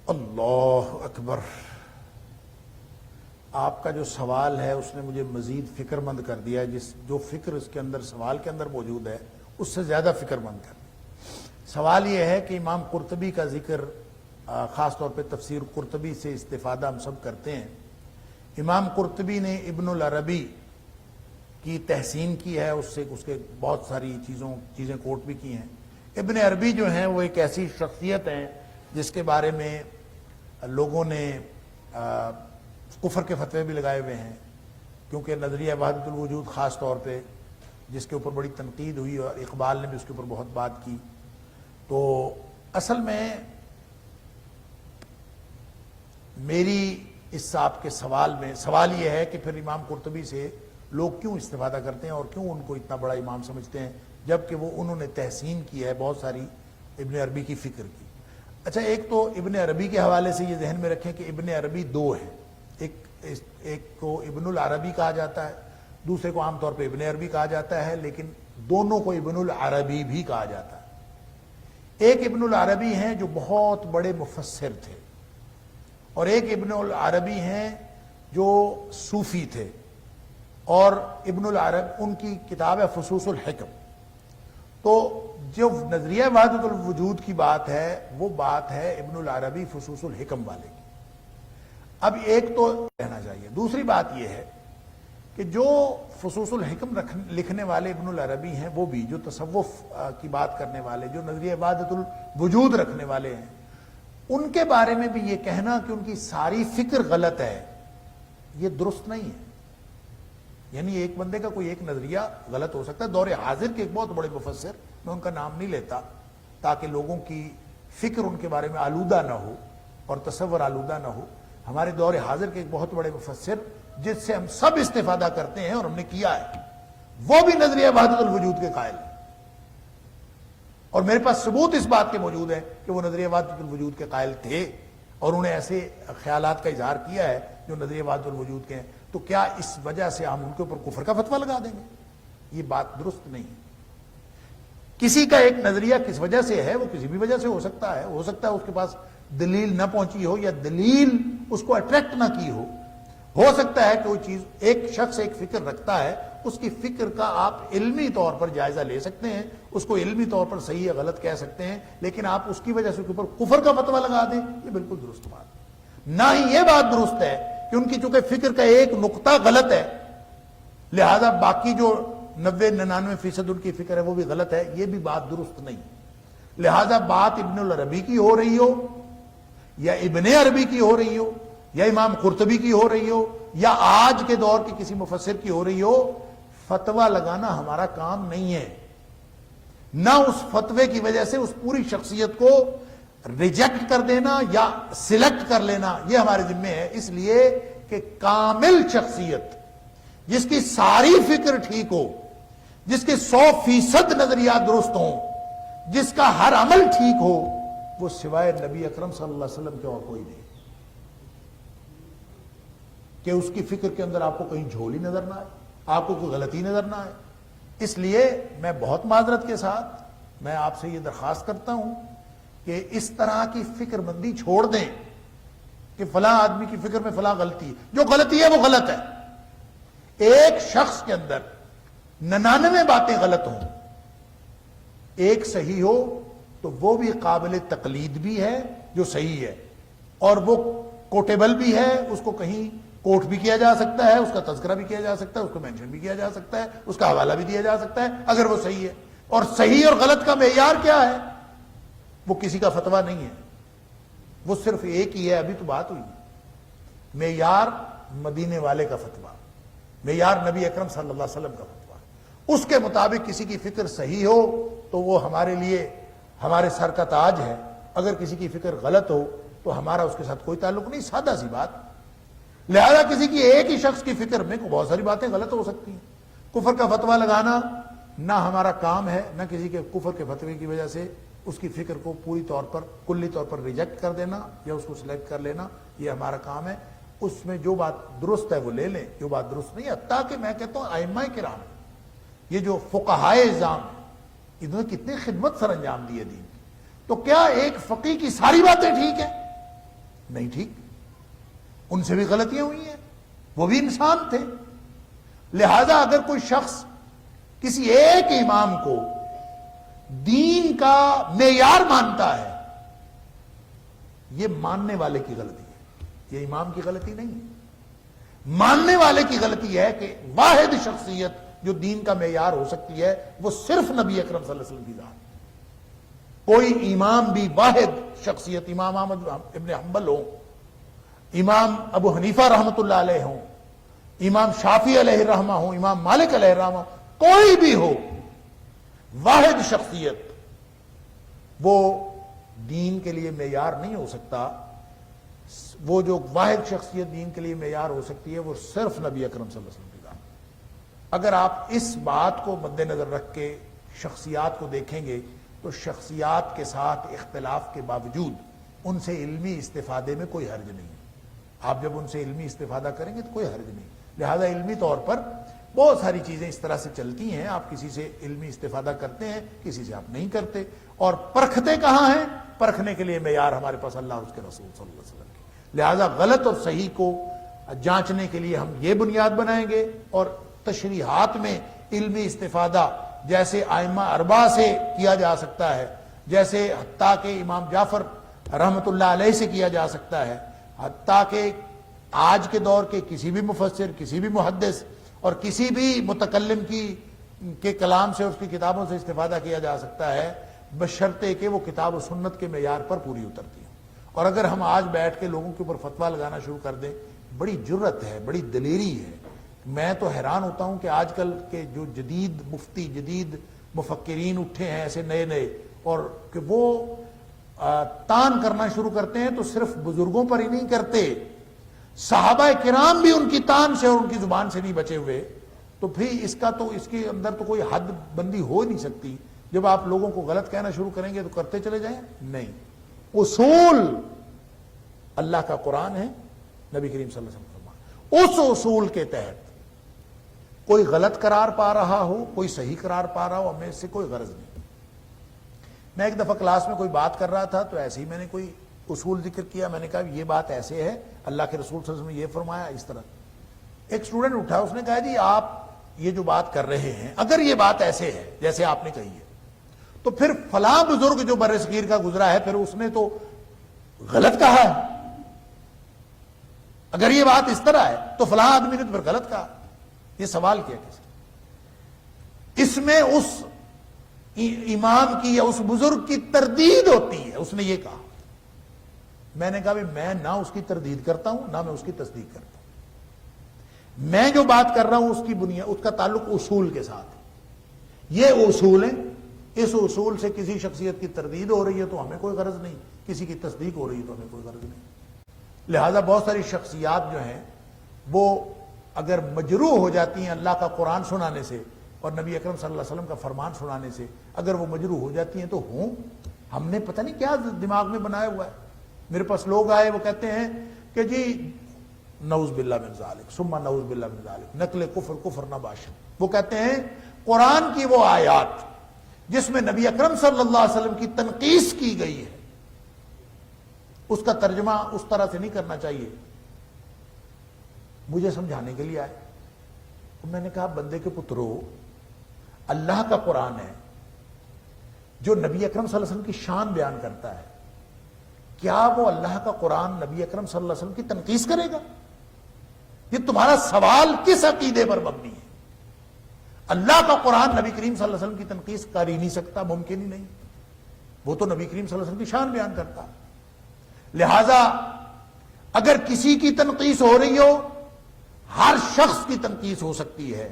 اللہ اکبر. آپ کا جو سوال ہے اس نے مجھے مزید فکر مند کر دیا. جو فکر اس کے اندر سوال کے اندر موجود ہے اس سے زیادہ فکر مند کر دیا. سوال یہ ہے کہ امام قرطبی کا ذکر، خاص طور پہ تفسیر قرطبی سے استفادہ ہم سب کرتے ہیں. امام قرطبی نے ابن العربی کی تحسین کی ہے، اس کے بہت ساری چیزیں کوٹ بھی کی ہیں. ابن عربی جو ہیں وہ ایک ایسی شخصیت ہیں جس کے بارے میں لوگوں نے کفر کے فتوے بھی لگائے ہوئے ہیں، کیونکہ نظریہ وحدت الوجود خاص طور پہ جس کے اوپر بڑی تنقید ہوئی اور اقبال نے بھی اس کے اوپر بہت بات کی. تو اصل میں میری اس آپ کے سوال یہ ہے کہ پھر امام قرطبی سے لوگ کیوں استفادہ کرتے ہیں اور کیوں ان کو اتنا بڑا امام سمجھتے ہیں، جبکہ انہوں نے تحسین کی ہے بہت ساری ابن عربی کی فکر کی. اچھا، ایک تو ابن عربی کے حوالے سے یہ ذہن میں رکھیں کہ ابن عربی دو ہیں. ایک کو ابن العربی کہا جاتا ہے، دوسرے کو عام طور پہ ابن عربی کہا جاتا ہے، لیکن دونوں کو ابن العربی بھی کہا جاتا ہے. ایک ابن العربی ہیں جو بہت بڑے مفسر تھے، اور ایک ابن العربی ہیں جو صوفی تھے. اور ابن العربی ان کی کتاب ہے فصوص الحکم. تو جو نظریہ وحدت الوجود کی بات ہے وہ بات ہے ابن العربی فصوص الحکم والے کی. اب ایک تو رہنا چاہیے. دوسری بات یہ ہے کہ جو فصوص الحکم لکھنے والے ابن العربی ہیں وہ بھی جو تصوف کی بات کرنے والے، جو نظریہ وحدت الوجود رکھنے والے ہیں، ان کے بارے میں بھی یہ کہنا کہ ان کی ساری فکر غلط ہے، یہ درست نہیں ہے. یعنی ایک بندے کا کوئی ایک نظریہ غلط ہو سکتا ہے. دور حاضر کے ایک بہت بڑے مفسر، میں ان کا نام نہیں لیتا تاکہ لوگوں کی فکر ان کے بارے میں آلودہ نہ ہو اور تصور آلودہ نہ ہو. ہمارے دور حاضر کے ایک بہت بڑے مفسر جس سے ہم سب استفادہ کرتے ہیں اور ہم نے کیا ہے، وہ بھی نظریہ وحدت الوجود کے قائل ہیں. اور میرے پاس ثبوت اس بات کے موجود ہے کہ وہ نظریہ وحدت الوجود کے قائل تھے اور انہیں ایسے خیالات کا اظہار کیا ہے جو نظریہ وحدت الوجود کے ہیں. تو کیا اس وجہ سے ہم ان کے اوپر کفر کا فتویٰ لگا دیں گے؟ یہ بات درست نہیں. کسی کا ایک نظریہ کس وجہ سے ہے وہ کسی بھی وجہ سے ہو سکتا ہے اس کے پاس دلیل نہ پہنچی ہو یا دلیل اس کو اٹریکٹ نہ کی ہو سکتا ہے کہ وہ چیز، ایک شخص ایک فکر رکھتا ہے، اس کی فکر کا آپ علمی طور پر جائزہ لے سکتے ہیں، اس کو علمی طور پر صحیح یا غلط کہہ سکتے ہیں، لیکن آپ اس کی وجہ سے اس کے اوپر کفر کا فتویٰ لگا دیں، یہ بالکل درست بات. نہ ہی یہ بات درست ہے کہ ان کی چونکہ فکر کا ایک نقطہ غلط ہے لہذا باقی جو 90-99% ان کی فکر ہے وہ بھی غلط ہے، یہ بھی بات درست نہیں. لہذا بات ابن العربی کی ہو رہی ہو یا ابن عربی کی ہو رہی ہو یا امام قرطبی کی ہو رہی ہو یا آج کے دور کے کسی مفسر کی ہو رہی ہو، فتویٰ لگانا ہمارا کام نہیں ہے. نہ اس فتوے کی وجہ سے اس پوری شخصیت کو ریجیکٹ کر دینا یا سلیکٹ کر لینا یہ ہمارے ذمہ ہے. اس لیے کہ کامل شخصیت جس کی ساری فکر ٹھیک ہو، جس کے 100% نظریات درست ہوں، جس کا ہر عمل ٹھیک ہو، وہ سوائے نبی اکرم صلی اللہ علیہ وسلم کے اور کوئی نہیں. کہ اس کی فکر کے اندر آپ کو کہیں جھولی نظر نہ آئے، آپ کو کوئی غلطی نظر نہ آئے. اس لیے میں بہت معذرت کے ساتھ میں آپ سے یہ درخواست کرتا ہوں کہ اس طرح کی فکر مندی چھوڑ دیں کہ فلاں آدمی کی فکر میں فلاں غلطی ہے. جو غلطی ہے وہ غلط ہے. ایک شخص کے اندر 99 باتیں غلط ہوں، ایک صحیح ہو تو وہ بھی قابل تقلید بھی ہے جو صحیح ہے، اور وہ کوٹیبل بھی ہے، اس کو کہیں کوٹ بھی کیا جا سکتا ہے، اس کا تذکرہ بھی کیا جا سکتا ہے، اس کو مینشن بھی کیا جا سکتا ہے، اس کا حوالہ بھی دیا جا سکتا ہے اگر وہ صحیح ہے. اور صحیح اور غلط کا معیار کیا ہے؟ وہ کسی کا فتویٰ نہیں ہے، وہ صرف ایک ہی ہے. ابھی تو بات ہوئی، معیار مدینے والے کا فتویٰ، معیار نبی اکرم صلی اللہ علیہ وسلم کا فتویٰ. اس کے مطابق کسی کی فکر صحیح ہو تو وہ ہمارے لیے ہمارے سر کا تاج ہے. اگر کسی کی فکر غلط ہو تو ہمارا اس کے ساتھ کوئی تعلق نہیں. سادہ سی بات. لہذا کسی کی ایک ہی شخص کی فکر میں بہت ساری باتیں غلط ہو سکتی ہیں. کفر کا فتویٰ لگانا نہ ہمارا کام ہے، نہ کسی کے کفر کے فتوے کی وجہ سے اس کی فکر کو پوری طور پر کلی طور پر ریجیکٹ کر دینا یا اس کو سلیکٹ کر لینا، یہ ہمارا کام ہے. اس میں جو بات درست ہے وہ لے لیں، جو بات درست نہیں ہے. تاکہ میں کہتا ہوں ائمہ کرام، یہ جو فقہائے اعظام ہیں، انہوں نے کتنے خدمت سر انجام دی ہے دین کی. تو کیا ایک فقیہ کی ساری باتیں ٹھیک ہیں؟ نہیں ٹھیک، ان سے بھی غلطیاں ہوئی ہیں، وہ بھی انسان تھے۔ لہذا اگر کوئی شخص کسی ایک امام کو دین کا معیار مانتا ہے، یہ ماننے والے کی غلطی ہے، یہ امام کی غلطی نہیں ہے۔ ماننے والے کی غلطی ہے کہ واحد شخصیت جو دین کا معیار ہو سکتی ہے وہ صرف نبی اکرم صلی اللہ علیہ وسلم کی ذات۔ کوئی امام بھی واحد شخصیت، امام احمد ابن حنبل ہوں، امام ابو حنیفہ رحمۃ اللہ علیہ ہوں، امام شافعی علیہ الرحمہ ہوں، امام مالک علیہ الرحمہ، کوئی بھی ہو، واحد شخصیت وہ دین کے لیے معیار نہیں ہو سکتا۔ وہ جو واحد شخصیت دین کے لیے معیار ہو سکتی ہے وہ صرف نبی اکرم صلی اللہ علیہ وسلم کی ذات۔ اگر آپ اس بات کو مد نظر رکھ کے شخصیات کو دیکھیں گے تو شخصیات کے ساتھ اختلاف کے باوجود ان سے علمی استفادے میں کوئی حرج نہیں ہے۔ آپ جب ان سے علمی استفادہ کریں گے تو کوئی حرج نہیں۔ لہذا علمی طور پر بہت ساری چیزیں اس طرح سے چلتی ہیں، آپ کسی سے علمی استفادہ کرتے ہیں، کسی سے آپ نہیں کرتے۔ اور پرکھتے کہاں ہیں؟ پرکھنے کے لیے معیار ہمارے پاس اللہ اور اس کے رسول صلی اللہ علیہ وسلم کی۔ لہذا غلط اور صحیح کو جانچنے کے لیے ہم یہ بنیاد بنائیں گے، اور تشریحات میں علمی استفادہ جیسے ائمہ اربعہ سے کیا جا سکتا ہے، جیسے حتیٰ کہ امام جعفر رحمۃ اللہ علیہ سے کیا جا سکتا ہے، حتیٰ کہ آج کے دور کے کسی بھی مفسر، کسی بھی محدث اور کسی بھی متکلم کے کلام سے، اس کی کتابوں سے استفادہ کیا جا سکتا ہے، بشرطے کہ وہ کتاب و سنت کے معیار پر پوری اترتی ہے۔ اور اگر ہم آج بیٹھ کے لوگوں کے اوپر فتویٰ لگانا شروع کر دیں، بڑی جرت ہے، بڑی دلیری ہے۔ میں تو حیران ہوتا ہوں کہ آج کل کے جو جدید مفتی، جدید مفکرین اٹھے ہیں ایسے نئے نئے، اور کہ وہ تان کرنا شروع کرتے ہیں تو صرف بزرگوں پر ہی نہیں کرتے، صحابہ کرام بھی ان کی تان سے اور ان کی زبان سے نہیں بچے ہوئے، تو پھر اس کے اندر تو کوئی حد بندی ہو نہیں سکتی۔ جب آپ لوگوں کو غلط کہنا شروع کریں گے تو کرتے چلے جائیں؟ نہیں۔ اصول اللہ کا قرآن ہے، نبی کریم صلی اللہ علیہ وسلم فرمان، اس اصول کے تحت کوئی غلط قرار پا رہا ہو، کوئی صحیح قرار پا رہا ہو، ہمیں اس سے کوئی غرض نہیں۔ میں ایک دفعہ کلاس میں کوئی بات کر رہا تھا تو ایسے ہی میں نے کوئی اصول ذکر کیا، میں نے کہا یہ بات ایسے ہے، اللہ کے رسول صلی اللہ علیہ وسلم نے یہ فرمایا، اس طرح۔ ایک اسٹوڈنٹ اٹھا، اس نے کہا جی آپ یہ جو بات کر رہے ہیں، اگر یہ بات ایسے ہے جیسے آپ نے کہی ہے تو پھر فلاں بزرگ جو بر صغیر کا گزرا ہے، پھر اس نے تو غلط کہا ہے۔ اگر یہ بات اس طرح ہے تو فلاں آدمی نے تو پھر غلط کہا۔ یہ سوال کیا کسی؟ اس میں اس امام کی یا اس بزرگ کی تردید ہوتی ہے، اس نے یہ کہا۔ میں نے کہا بھی میں نہ اس کی تردید کرتا ہوں نہ میں اس کی تصدیق کرتا ہوں، میں جو بات کر رہا ہوں اس کی بنیاد، اس کا تعلق اصول کے ساتھ ہے۔ یہ اصول ہیں، اس اصول سے کسی شخصیت کی تردید ہو رہی ہے تو ہمیں کوئی غرض نہیں، کسی کی تصدیق ہو رہی ہے تو ہمیں کوئی غرض نہیں۔ لہذا بہت ساری شخصیات جو ہیں وہ اگر مجروح ہو جاتی ہیں اللہ کا قرآن سنانے سے اور نبی اکرم صلی اللہ علیہ وسلم کا فرمان سنانے سے، اگر وہ مجروح ہو جاتی ہیں تو ہم نے پتہ نہیں کیا دماغ میں بنایا ہوا ہے۔ میرے پاس لوگ آئے، وہ کہتے ہیں کہ جی نعوذ باللہ من ذالک ثم نعوذ باللہ من ذالک، نقل کفر نہ باشد۔ وہ کہتے ہیں قرآن کی وہ آیات جس میں نبی اکرم صلی اللہ علیہ وسلم کی تنقیص کی گئی ہے، اس کا ترجمہ اس طرح سے نہیں کرنا چاہیے۔ مجھے سمجھانے کے لیے آئے، میں نے کہا بندے کے پترو، اللہ کا قرآن ہے جو نبی اکرم صلی اللہ علیہ وسلم کی شان بیان کرتا ہے، کیا وہ اللہ کا قرآن نبی اکرم صلی اللہ علیہ وسلم کی تنقیص کرے گا؟ یہ تمہارا سوال کس عقیدے پر مبنی ہے؟ اللہ کا قرآن نبی کریم صلی اللہ علیہ وسلم کی تنقیص کر ہی نہیں سکتا، ممکن ہی نہیں۔ وہ تو نبی کریم صلی اللہ علیہ وسلم کی شان بیان کرتا ہے۔ لہذا اگر کسی کی تنقیص ہو رہی ہو، ہر شخص کی تنقیص ہو سکتی ہے،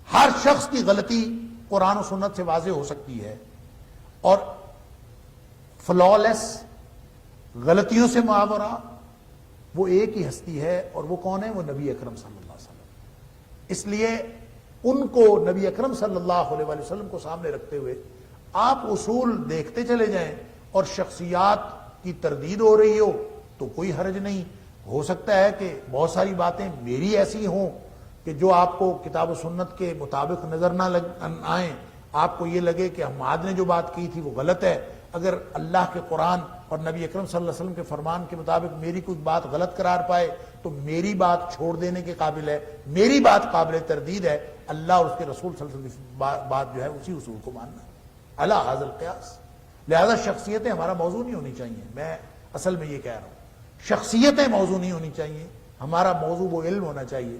ہر شخص کی غلطی قرآن و سنت سے واضح ہو سکتی ہے، اور فلالیس غلطیوں سے معاورہ وہ ایک ہی ہستی ہے، اور وہ کون ہے؟ وہ نبی اکرم صلی اللہ علیہ وسلم۔ اس لیے ان کو، نبی اکرم صلی اللہ علیہ وسلم کو سامنے رکھتے ہوئے آپ اصول دیکھتے چلے جائیں، اور شخصیات کی تردید ہو رہی ہو تو کوئی حرج نہیں۔ ہو سکتا ہے کہ بہت ساری باتیں میری ایسی ہوں کہ جو آپ کو کتاب و سنت کے مطابق نظر نہ آئیں، آپ کو یہ لگے کہ حماد نے جو بات کی تھی وہ غلط ہے۔ اگر اللہ کے قرآن اور نبی اکرم صلی اللہ علیہ وسلم کے فرمان کے مطابق میری کوئی بات غلط قرار پائے تو میری بات چھوڑ دینے کے قابل ہے، میری بات قابل تردید ہے، اللہ اور اس کے رسول صلی اللہ علیہ وسلم کی بات جو ہے اسی اصول کو ماننا ہے علی ھذا القیاس۔ لہذا شخصیتیں ہمارا موضوع نہیں ہونی چاہیے، میں اصل میں یہ کہہ رہا ہوں شخصیتیں موضوع نہیں ہونی چاہیے، ہمارا موضوع وہ علم ہونا چاہیے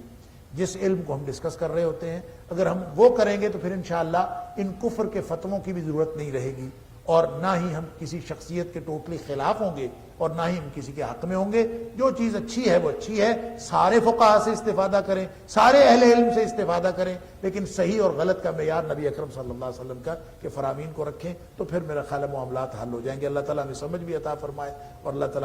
جس علم کو ہم ڈسکس کر رہے ہوتے ہیں۔ اگر ہم وہ کریں گے تو پھر انشاءاللہ ان کفر کے فتووں کی بھی ضرورت نہیں رہے گی، اور نہ ہی ہم کسی شخصیت کے ٹوٹلی خلاف ہوں گے اور نہ ہی ہم کسی کے حق میں ہوں گے۔ جو چیز اچھی ہے وہ اچھی ہے، سارے فقہا سے استفادہ کریں، سارے اہل علم سے استفادہ کریں، لیکن صحیح اور غلط کا معیار نبی اکرم صلی اللہ علیہ وسلم کا کے فرامین کو رکھیں، تو پھر میرا خیال ہے معاملات حل ہو جائیں گے۔ اللہ تعالیٰ ہمیں سمجھ بھی عطا فرمائے اور اللہ تعالیٰ